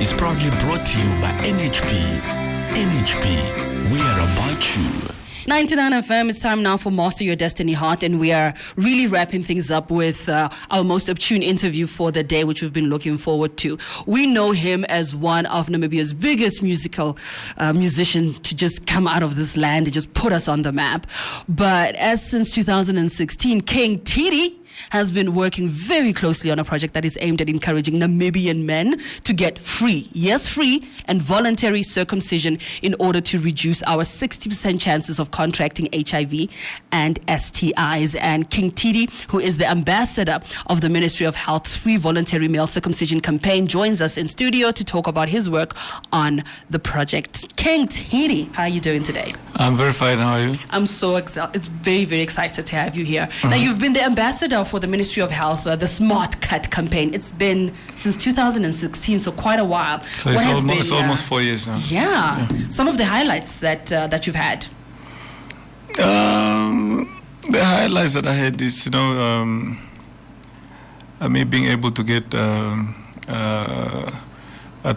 is proudly brought to you by NHP. NHP, we are about you. 99 FM, it's time now for Master Your Destiny Heart, and we are really wrapping things up with our most opportune interview for the day, which we've been looking forward to. We know him as one of Namibia's biggest musical musicians to just come out of this land and just put us on the map. But as since 2016, King Tee Dee has been working very closely on a project that is aimed at encouraging Namibian men to get free, yes, free and voluntary circumcision in order to reduce our 60% chances of contracting HIV and STIs. And King Tee Dee, who is the ambassador of the Ministry of Health's free voluntary male circumcision campaign, joins us in studio to talk about his work on the project. King Tee Dee, how are you doing today? I'm very fine. How are you? I'm so excited. It's very, very excited to have you here. Now, you've been the ambassador for the Ministry of Health, the Smart Cut campaign. It's been since 2016, so quite a while. So it's almost 4 years now. Yeah. Some of the highlights that you've had. The highlights that I had is, me being able to get to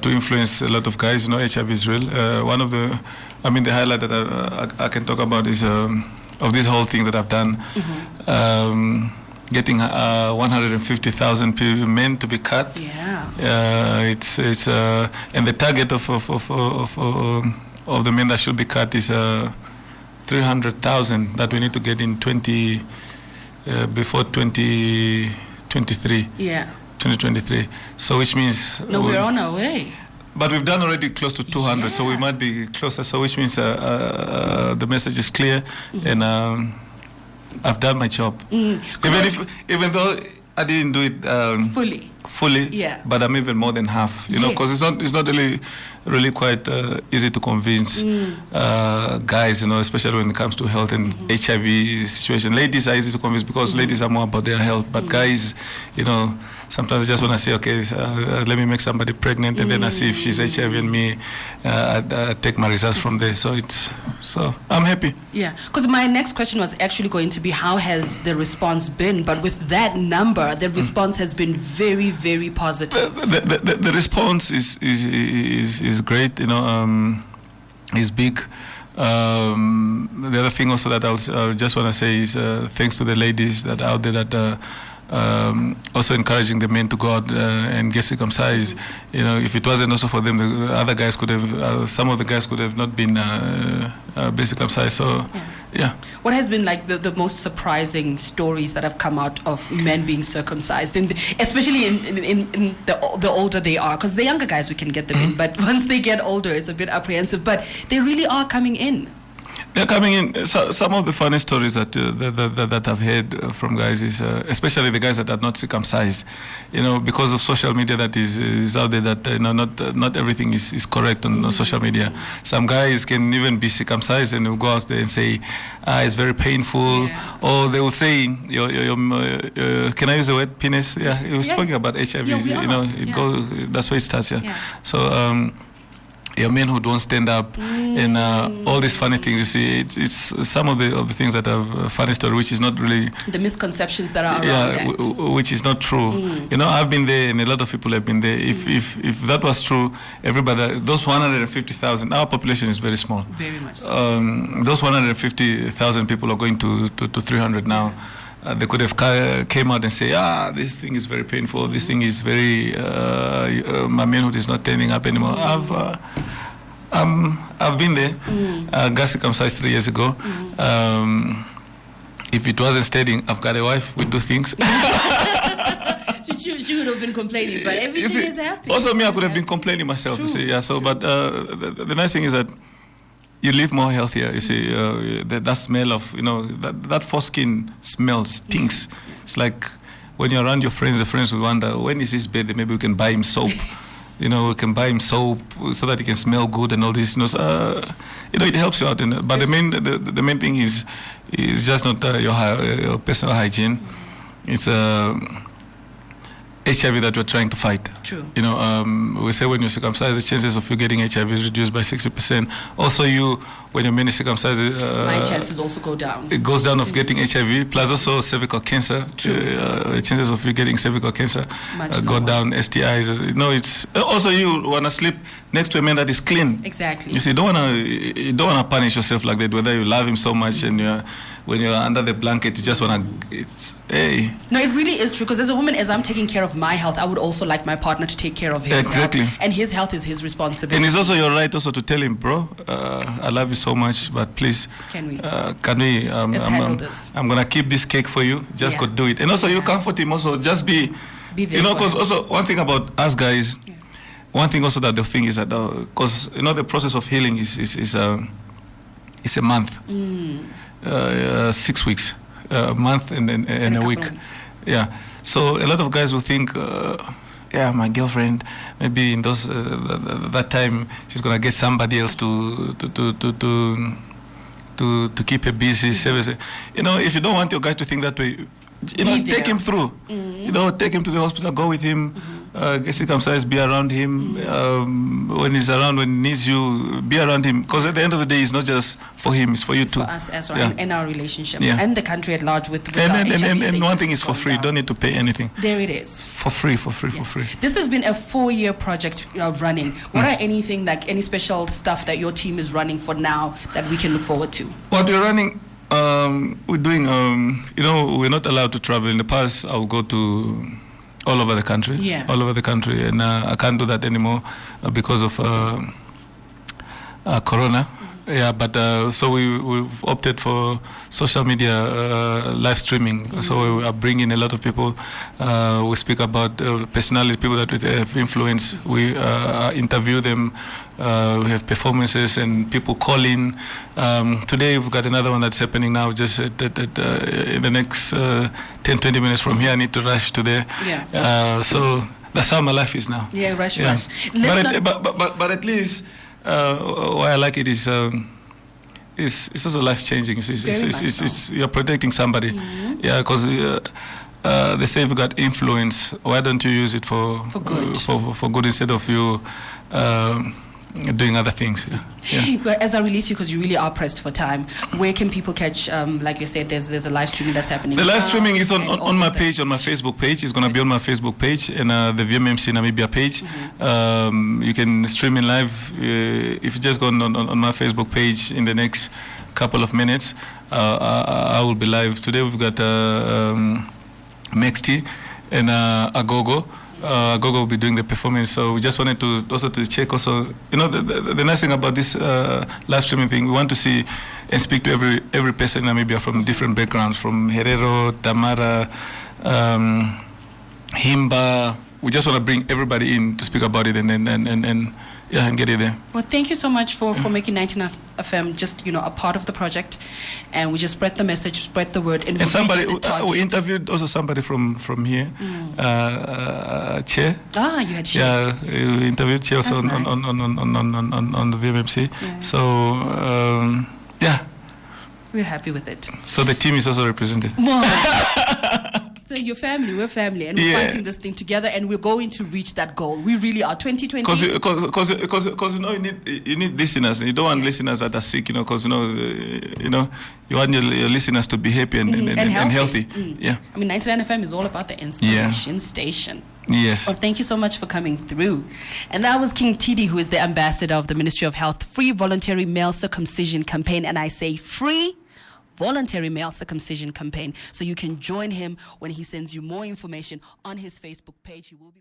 influence a lot of guys. HIV is real. One of the highlight that I can talk about is of this whole thing that I've done. Getting 150,000 men to be cut. Yeah. It's and the target of the men that should be cut is 300,000 that we need to get in before 2023. Yeah. 2023. So which means we're on our way. But we've done already close to 200, so we might be closer. So which means the message is clear, and I've done my job. Even though I didn't do it fully, yeah. But I'm even more than half, because it's not really quite easy to convince guys, especially when it comes to health and HIV situation. Ladies are easy to convince because ladies are more about their health, but guys, sometimes I just want to say, okay, let me make somebody pregnant, and then I see if she's HIV and me, I take my results from there. So I'm happy. Yeah, because my next question was actually going to be, how has the response been? But with that number, the response has been very, very positive. The response is great. Is big. The other thing also that I just want to say is thanks to the ladies that are out there that. Also encouraging the men to go out and get circumcised. If it wasn't also for them, the other guys could have, some of the guys could have not been circumcised. So, yeah. What has been like the most surprising stories that have come out of men being circumcised, especially in the older they are? Because the younger guys, we can get them in, but once they get older, it's a bit apprehensive. But they really are coming in. They're coming in. So, some of the funny stories that I've heard from guys is, especially the guys that are not circumcised, because of social media that is out there, that not everything is correct on social media. Some guys can even be circumcised and will go out there and say, it's very painful, or they will say, can I use the word penis? Yeah, you were speaking about HIV. That's where it starts. Yeah. So. Your men who don't stand up and all these funny things. You see, it's some of the things that have a funny story, which is not really the misconceptions that are around that. Which is not true. I've been there, and a lot of people have been there. If that was true, everybody, those 150,000, our population is very small. Very much so. Those 150,000 people are going to 300 now. They could have came out and say, this thing is very painful. This thing is very, my manhood is not turning up anymore. I've been there. Got circumcised 3 years ago. If it wasn't steady, I've got a wife. We do things. She would have been complaining, but everything is happy. Also, I could have been complaining myself. True, you see, yeah. So, but the nice thing is that you live more healthier. You see, that smell of, that foreskin smell stinks. It's like when you're around your friends, the friends will wonder, when is his birthday? Maybe we can buy him soap. We can buy him soap so that he can smell good and all this. So, it helps you out. But the main thing is just not your personal hygiene. It's HIV that we're trying to fight. True. You know, we say when you're circumcised, the chances of you getting HIV is reduced by 60%. Also, when you're many circumcised, my chances also go down. It goes down of getting HIV, plus also cervical cancer. Chances of you getting cervical cancer go down. STIs. You know, it's also you wanna sleep next to a man that is clean. Exactly. You see, you don't wanna punish yourself like that. Whether you love him so much and when you're under the blanket, you just wanna. It's hey. No, it really is true. Because as a woman, as I'm taking care of my health, I would also like my partner to take care of his exactly. health. And his health is his responsibility. And it's also your right also to tell him, bro, I love you so much, but please, can we? Let's handle this. I'm gonna keep this cake for you. Just go do it. And also, you comfort him. Also, just be there. You know, because also one thing about us guys. Yeah. One thing also that the thing is that because you know the process of healing is a month. 6 weeks, a month and a week. Yeah. So a lot of guys will think, yeah, my girlfriend, maybe in those that time she's gonna get somebody else to keep her busy. You know, if you don't want your guy to think that way, you know, take him through. You know, take him to the hospital, go with him. Get circumcised, be around him. When he's around, when he needs you, be around him. Because at the end of the day, it's not just for him, it's for you too. For us as well, and our relationship, and the country at large with our and HIV one thing is for free. Down. Don't need to pay anything. There it is. For free. This has been a 4-year project running. What are any special stuff that your team is running for now that we can look forward to? What we're running, we're doing, you know, we're not allowed to travel. In the past, I'll go to all over the country. Yeah. All over the country. And I can't do that anymore because of Corona. Yeah, but so we've opted for social media live streaming. So we are bringing a lot of people. We speak about personality, people that we have influence. We interview them. We have performances and people call in. Today we've got another one that's happening now. Just in the next 10-20 minutes from here, I need to rush to there. Yeah. So that's how my life is now. Yeah, rush. But at least. Why I like it is it's also life changing. You're protecting somebody. Yeah, because they say if you got influence, why don't you use it for good? For good instead of you doing other things. Yeah. But as I release you, because you really are pressed for time, where can people catch? Like you said, there's a live streaming that's happening. The live streaming is on my page, on my Facebook page. It's going to be on my Facebook page and the VMMC Namibia page. You can stream in live if you just go on my Facebook page in the next couple of minutes. I will be live. Today we've got Mexti and Agogo. Gogo will be doing the performance, so we just wanted to also to check also, you know, the nice thing about this live streaming thing, we want to see and speak to every person in Namibia from different backgrounds, from Herero, Tamara, Himba. We just want to bring everybody in to speak about it and get it there. Well, thank you so much for making 19 FM just, you know, a part of the project, and we just spread the message, spread the word, and we interviewed also somebody from here, Che. You had Che. Yeah, we interviewed Che also on the VMMC. Yeah. So yeah, we're happy with it. So the team is also represented. So we're family, and we're fighting this thing together, and we're going to reach that goal. We really are. 2020. Because you know you need listeners. You don't want listeners that are sick. You know, because you know you want your listeners to be happy and healthy. Yeah. I mean, 99 FM is all about the inspiration station. Yes. Well, thank you so much for coming through. And that was King Tee Dee, who is the ambassador of the Ministry of Health Free Voluntary Male Circumcision Campaign, and I say free voluntary male circumcision campaign. So you can join him when he sends you more information on his Facebook page. He will be